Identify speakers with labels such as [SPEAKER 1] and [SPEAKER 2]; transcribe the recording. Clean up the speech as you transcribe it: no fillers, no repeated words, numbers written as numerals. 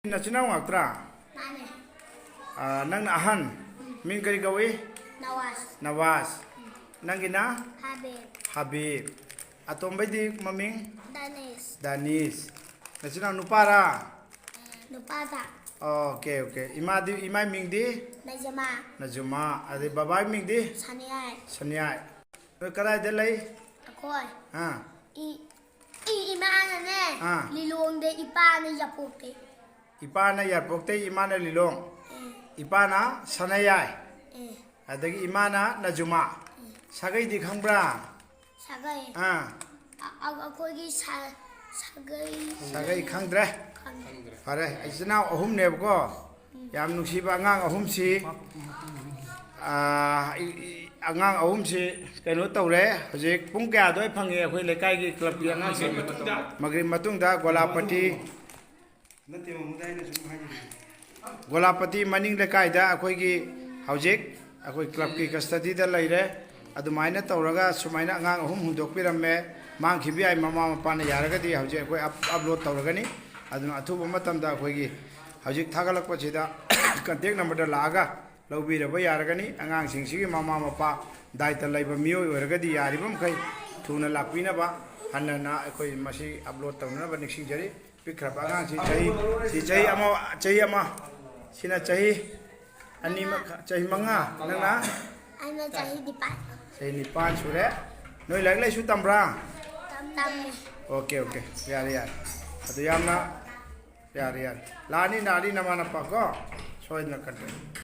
[SPEAKER 1] Nachina ngaktra. Nang na ahan. Min kari gawi? Nawas. Nang gina? Habib. Atong di maming? Danis. Nachina nupara? Okay. Imay ming di? Najuma. Adi babay ming di? Sanyay. Karay delay?
[SPEAKER 2] Akoy. Imana ne. Lilong de ipana yapokte.
[SPEAKER 1] Ipana yapokte imana lilong. Ipana sanayay. Adagi imana najuma. Sagay di khambra.
[SPEAKER 2] Sagay. Akoy gi sagay.
[SPEAKER 1] Sagay khangdre. Pare isna ahum ne ko. Yam nusiba ngang ahum si. Angang ahum si kano tawre hojik pung kya doi phange akhoi lekai gi club gi angang si magri matungda Golapati maning lekai da akhoi gi hojik akhoi club gi custody da laire adumaina tawraga sumaina angang ahum hundokpiramley mangkhibi ai mama mapa na yaragadi hojik akhoi upload tawragani aduna athuba matamda akhoi gi hojik thagalakpa chida contact number da laaga Lobby the Bayaragani, Angang Sing Mama Mapa, Diet Labor Meoi, or Gadi Yaribum Kai, Tuna Lapinaba, Hanana, Masi, upload Tona, Nixi Jerry, pick up Angang, Chayama, Sina Chahi, Anima Chahimanga, Nana.
[SPEAKER 2] I'm a Chahidipan.
[SPEAKER 1] Say Nipan, Sure. No, like Shutambra. Okay. Yeah. At the Yamna, Lani Nadi Namana Pago, so in the country.